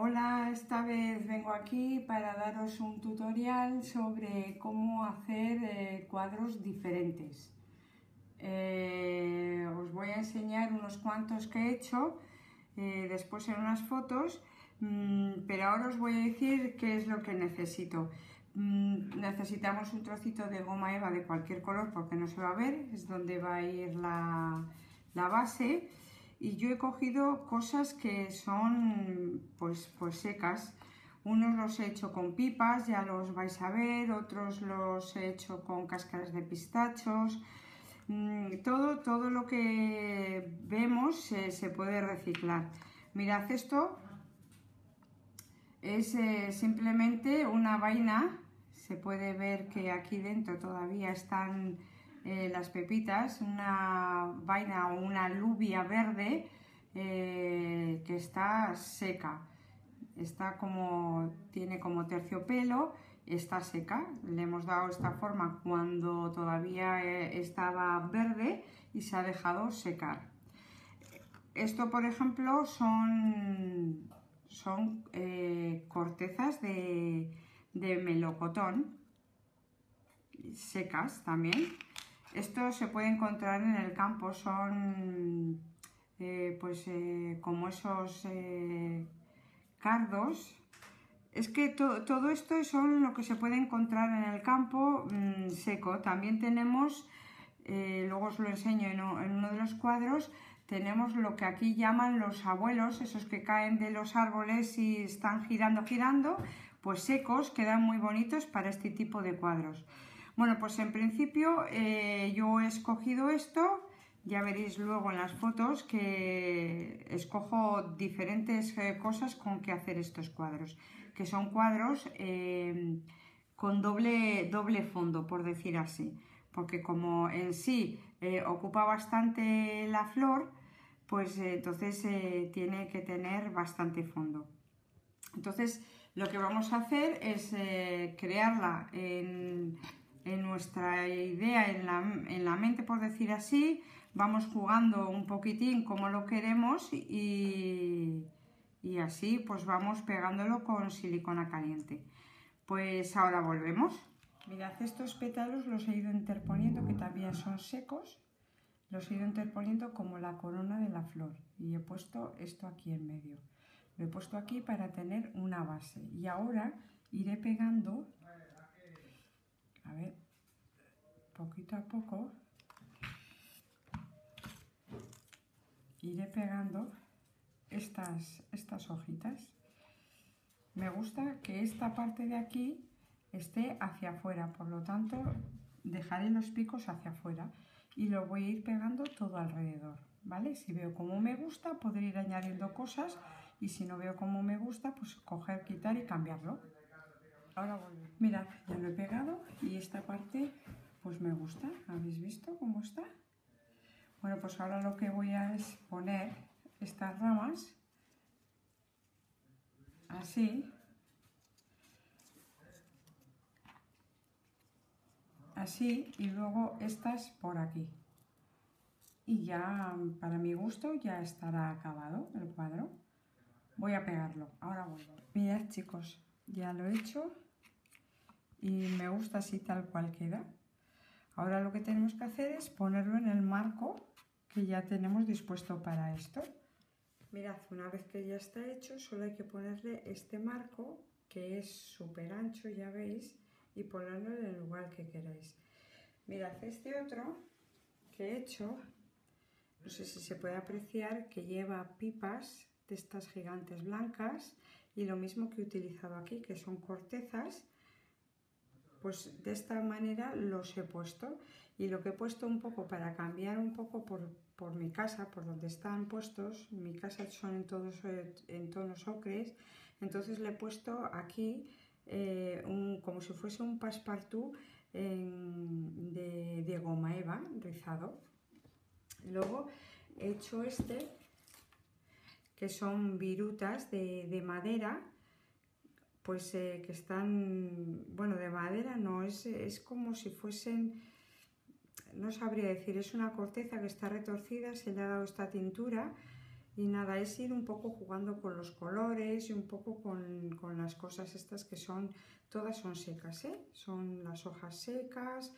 Hola, esta vez vengo aquí para daros un tutorial sobre cómo hacer cuadros diferentes. Os voy a enseñar unos cuantos que he hecho después en unas fotos, pero ahora os voy a decir qué es lo que necesito. Necesitamos un trocito de goma eva de cualquier color porque no se va a ver, es donde va a ir la base. Y yo he cogido cosas que son pues secas. Unos los he hecho con pipas, ya los vais a ver, otros los he hecho con cáscaras de pistachos. Todo lo que vemos se puede reciclar. Mirad, esto es simplemente una vaina. Se puede ver que aquí dentro todavía están las pepitas, una vaina o una alubia verde que está seca. Tiene como terciopelo, está seca. Le hemos dado esta forma cuando todavía estaba verde y se ha dejado secar. Esto, por ejemplo, son cortezas de melocotón secas también. Esto se puede encontrar en el campo, son como esos cardos. Es que todo esto son lo que se puede encontrar en el campo seco. También tenemos, luego os lo enseño en uno de los cuadros, tenemos lo que aquí llaman los abuelos, esos que caen de los árboles y están girando, pues secos, quedan muy bonitos para este tipo de cuadros. Bueno, pues en principio yo he escogido esto. Ya veréis luego en las fotos que escojo diferentes cosas con que hacer estos cuadros, que son cuadros con doble fondo, por decir así, porque como en sí ocupa bastante la flor, pues entonces tiene que tener bastante fondo. Entonces lo que vamos a hacer es crearla en nuestra idea, en la mente, por decir así. Vamos jugando un poquitín como lo queremos y así pues vamos pegándolo con silicona caliente. Pues ahora volvemos. Mirad, estos pétalos los he ido interponiendo, que también son secos. Los he ido interponiendo como la corona de la flor y he puesto esto aquí en medio. Lo he puesto aquí para tener una base y ahora iré pegando, a ver, poquito a poco, iré pegando estas hojitas. Me gusta que esta parte de aquí esté hacia afuera, por lo tanto dejaré los picos hacia afuera y lo voy a ir pegando todo alrededor, ¿vale? Si veo como me gusta, podré ir añadiendo cosas y si no veo como me gusta, pues coger, quitar y cambiarlo. Ahora volvemos. Mirad, ya lo he pegado y esta parte pues me gusta. ¿Habéis visto cómo está? Bueno, pues ahora lo que voy a es poner estas ramas así y luego estas por aquí. Y ya, para mi gusto, ya estará acabado el cuadro. Voy a pegarlo, ahora vuelvo. Mirad, chicos, ya lo he hecho y me gusta así tal cual queda. Ahora lo que tenemos que hacer es ponerlo en el marco que ya tenemos dispuesto para esto. Mirad, una vez que ya está hecho, solo hay que ponerle este marco, que es súper ancho, ya veis, y ponerlo en el lugar que queráis. Mirad, este otro que he hecho, no sé si se puede apreciar, que lleva pipas de estas gigantes blancas y lo mismo que he utilizado aquí, que son cortezas. Pues de esta manera los he puesto, y lo que he puesto un poco para cambiar un poco por mi casa, por donde están puestos, mi casa son en tonos ocres, entonces le he puesto aquí como si fuese un passepartout de goma eva rizado. Luego he hecho que son virutas de madera, pues que están, bueno, de madera no, es como si fuesen, no sabría decir, es una corteza que está retorcida, se le ha dado esta tintura Y nada, es ir un poco jugando con los colores y un poco con las cosas estas que son, todas son secas, ¿eh? Son las hojas secas.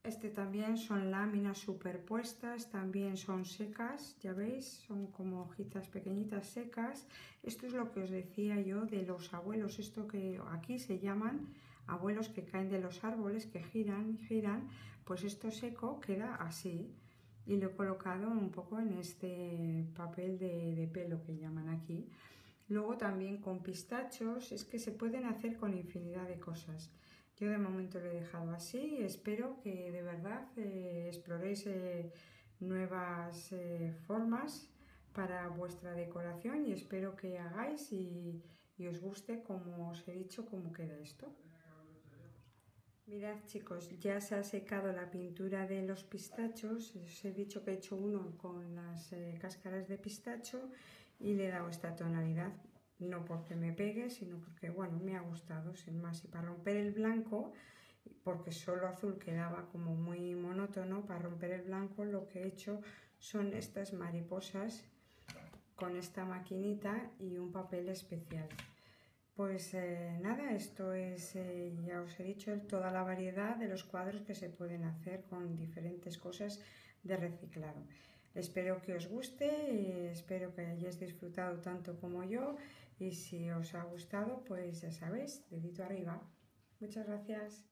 Este también son láminas superpuestas, también son secas, ya veis, son como hojitas pequeñitas secas. Esto es lo que os decía yo de los abuelos, esto que aquí se llaman abuelos que caen de los árboles, que giran, giran, pues esto seco queda así. Y lo he colocado un poco en este papel de pelo que llaman aquí. Luego también con pistachos, es que se pueden hacer con infinidad de cosas. Yo de momento lo he dejado así y espero que de verdad exploréis nuevas formas para vuestra decoración y espero que hagáis y os guste, como os he dicho, cómo queda esto. Mirad chicos, ya se ha secado la pintura de los pistachos. Os he dicho que he hecho uno con las cáscaras de pistacho y le he dado esta tonalidad. No porque me pegue, sino porque, bueno, me ha gustado, sin más. Y para romper el blanco, porque solo azul quedaba como muy monótono, para romper el blanco lo que he hecho son estas mariposas con esta maquinita y un papel especial. Pues nada, esto es, ya os he dicho, toda la variedad de los cuadros que se pueden hacer con diferentes cosas de reciclado. Espero que os guste, espero que hayáis disfrutado tanto como yo y si os ha gustado, pues ya sabéis, dedito arriba. Muchas gracias.